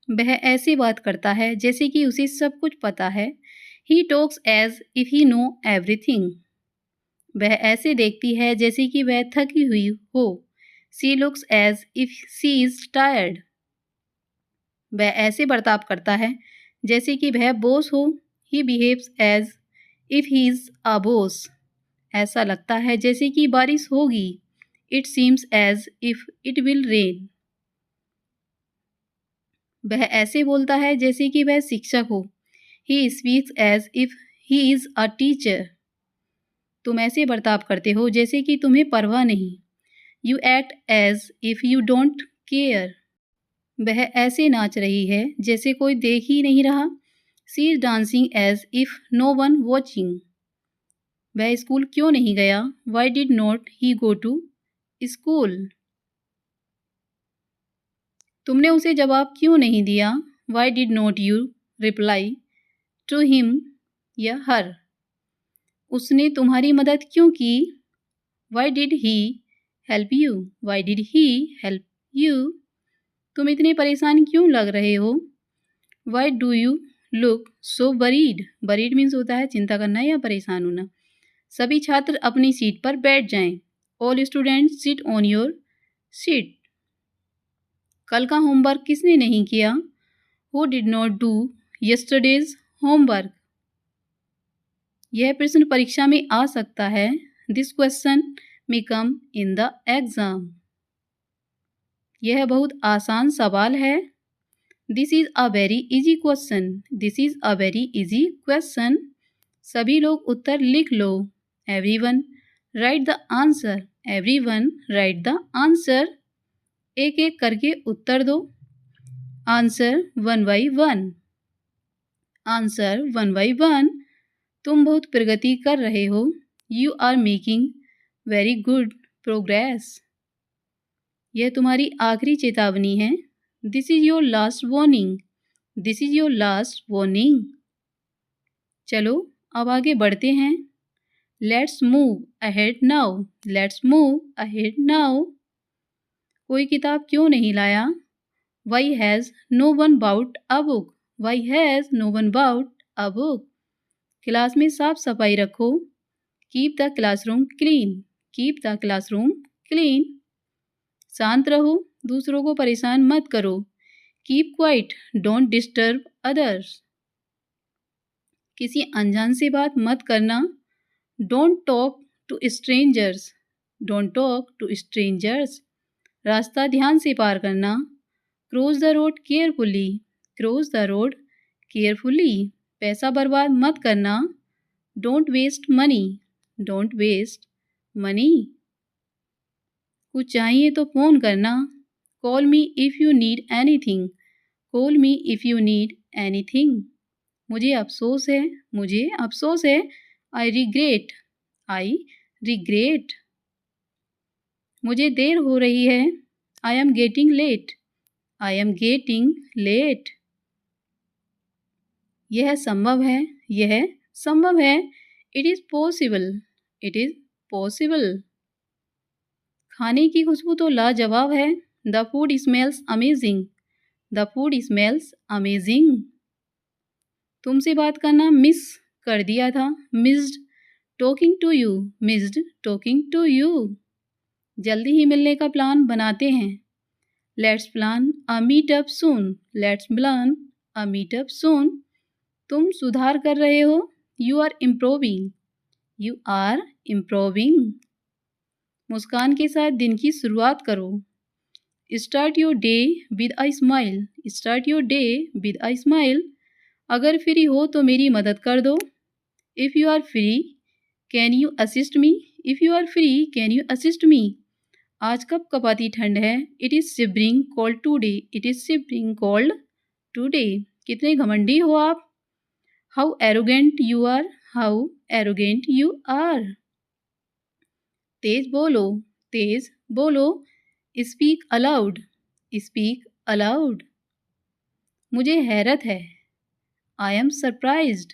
वह ऐसे बात करता है जैसे कि उसे सब कुछ पता है। He talks as if he know everything. वह ऐसे देखती है जैसे कि वह थकी हुई हो। She looks as if she is tired. वह ऐसे बर्ताव करता है जैसे कि वह बॉस हो। He behaves as if he is a boss. ऐसा लगता है जैसे कि बारिश होगी। It seems as if it will rain. वह ऐसे बोलता है जैसे कि वह शिक्षक हो। He speaks as if he is a teacher. तुम ऐसे बर्ताव करते हो जैसे कि तुम्हें परवाह नहीं। You act as if you don't care. वह ऐसे नाच रही है जैसे कोई देख ही नहीं रहा। She is dancing as if no one watching. वह स्कूल क्यों नहीं गया? Why did not he go to school. तुमने उसे जवाब क्यों नहीं दिया? Why did not you reply to him या हर। उसने तुम्हारी मदद क्यों की? Why did he help you. Why did he help you. तुम इतने परेशान क्यों लग रहे हो? Why do you look so worried. Worried means होता है चिंता करना या परेशान होना। सभी छात्र अपनी सीट पर बैठ जाएं। All students sit on your seat. कल का होमवर्क किसने नहीं किया? Who did not do yesterday's homework. यह प्रश्न परीक्षा में आ सकता है। This question may come in the exam. यह बहुत आसान सवाल है। This is a very easy question. This is a very easy question. सभी लोग उत्तर लिख लो। Everyone write the answer. Everyone write the answer. एक एक करके उत्तर दो। Answer one by one. Answer one by one. तुम बहुत प्रगति कर रहे हो। You are making very good progress. यह तुम्हारी आखिरी चेतावनी है। This is your last warning. This is your last warning. चलो अब आगे बढ़ते हैं। Let's move ahead now. Let's move ahead now. कोई किताब क्यों नहीं लाया? Why has no one bought a book. Why has no one bought a book. Class में साफ सफाई रखो। Keep the classroom clean. Keep the classroom clean. शांत रहो, दूसरों को परेशान मत करो। Keep quiet, don't disturb others. किसी अनजान से बात मत करना। Don't talk to strangers. Don't talk to strangers. रास्ता ध्यान से पार करना। Cross the road carefully. Cross the road carefully. पैसा बर्बाद मत करना। Don't waste money. Don't waste money. कुछ चाहिए तो फ़ोन करना। Call me if you need anything. Call me if you need anything. मुझे अफ़सोस है। मुझे अफ़सोस है। I regret. I regret. मुझे देर हो रही है। I am getting late. I am getting late. यह संभव है। यह संभव है। It is possible. It is possible. खाने की खुशबू तो लाजवाब है। The food smells amazing. The food smells amazing. तुमसे बात करना मिस कर दिया था। Missed talking to you. Missed talking to you. जल्दी ही मिलने का प्लान बनाते हैं। Let's plan a meet up soon. Let's plan a meet up soon. तुम सुधार कर रहे हो। You are improving. You are improving. मुस्कान के साथ दिन की शुरुआत करो। Start your day with a smile. Start your day with a smile. अगर फ्री हो तो मेरी मदद कर दो। If you are free can you assist me. If you are free can you assist me. आज कब कपाती ठंड है। It is shivering cold today. It is shivering cold today. कितने घमंडी हो आप। How arrogant you are. How arrogant you are. तेज बोलो। तेज बोलो। Speak aloud. Speak aloud. मुझे हैरत है। I am surprised.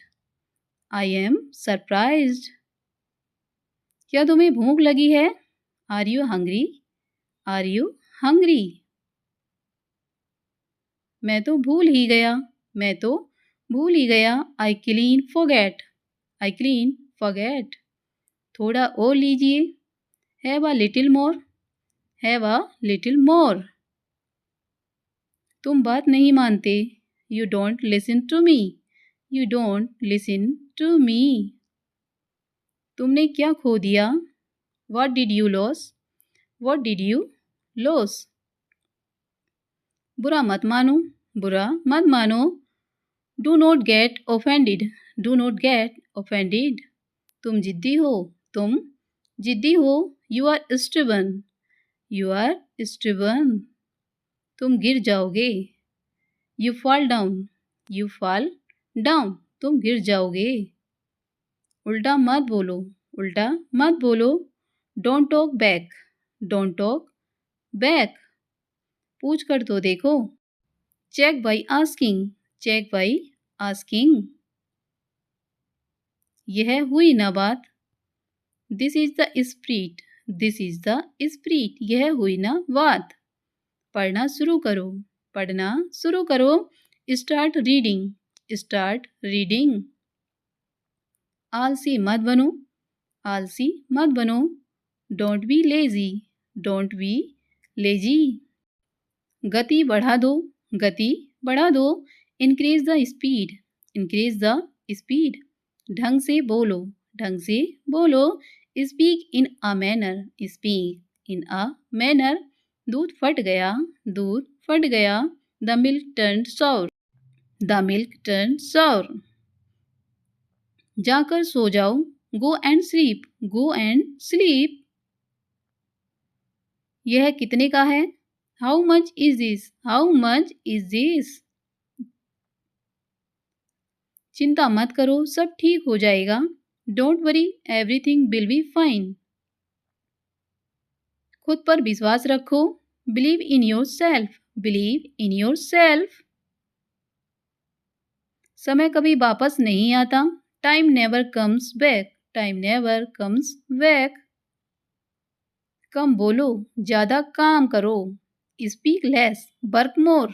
I am surprised. क्या तुम्हें भूख लगी है? Are you hungry. Are you hungry. मैं तो भूल ही गया, मैं तो भूल ही गया। I clean forget, I clean forget. थोड़ा और लीजिए, have a little more, have a little more. तुम बात नहीं मानते, you don't listen to me, you don't listen to me. तुमने क्या खो दिया, what did you loss, what did you loss. बुरा मत मानो, बुरा मत मानो। Do not get offended, do not get offended. तुम जिद्दी हो, तुम जिद्दी हो। You are stubborn, you are stubborn. तुम गिर जाओगे, you fall down, you fall down. तुम गिर जाओगे। उल्टा मत बोलो, उल्टा मत बोलो। Don't talk back, don't talk back. पूछ कर तो देखो। Check by asking, check by asking. यह हुई ना बात, this is the spirit, this is the spirit. यह हुई ना बात। पढ़ना शुरू करो, पढ़ना शुरू करो। Start reading, start reading. आलसी मत बनो, आलसी मत बनो। Don't be lazy, don't be lazy. गति बढ़ा दो, गति बढ़ा दो। Increase the speed, increase the speed. ढंग से बोलो, ढंग से बोलो। Speak in a manner, speak in a manner. दूध फट गया, दूध फट गया। The milk turn sour, the milk turn sour. जाकर सो जाओ, go and sleep, go and sleep. यह कितने का है, how much is this, how much is this. चिंता मत करो, सब ठीक हो जाएगा। Don't worry, everything will be fine. खुद पर विश्वास रखो, believe in yourself, believe in yourself. समय कभी वापस नहीं आता, time never comes back, time never comes back. कम बोलो, ज्यादा काम करो। Speak less, work more,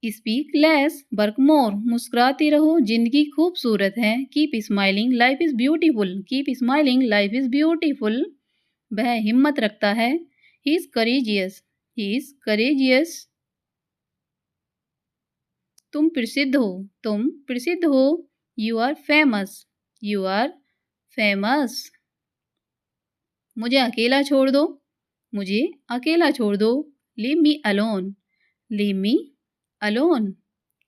speak less, work more. मुस्कुराते रहो, जिंदगी खूबसूरत है। Keep smiling, life is beautiful, keep smiling, life is beautiful. वह हिम्मत रखता है, he is courageous, he is courageous. तुम प्रसिद्ध हो, तुम प्रसिद्ध हो। You are famous, you are famous. मुझे अकेला छोड़ दो, मुझे अकेला छोड़ दो। Leave me alone, leave me alone.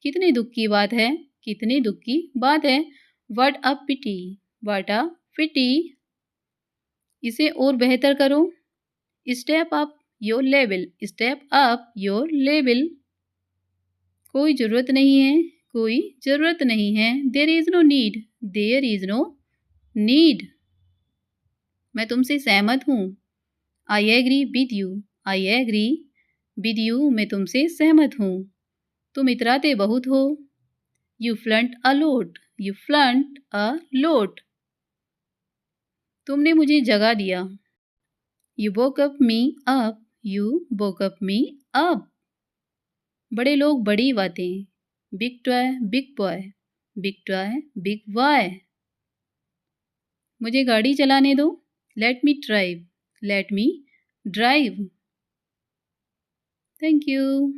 कितने दुख की बात है, कितनी दुख की बात है। What a pity, what a pity. इसे और बेहतर करो। Step up your level, step up your level. कोई ज़रूरत नहीं है, कोई ज़रूरत नहीं है। There is no need, there is no need. मैं तुमसे सहमत हूँ। I agree with you, I agree with you. मैं तुमसे सहमत हूँ। तुम इतराते बहुत हो। You flaunt a lot, you flaunt a lot. तुमने मुझे जगा दिया। You woke up me up, you woke up me up. बड़े लोग बड़ी बातें, big toy big boy, big toy big boy. मुझे गाड़ी चलाने दो। Let me drive, let me drive. Thank you.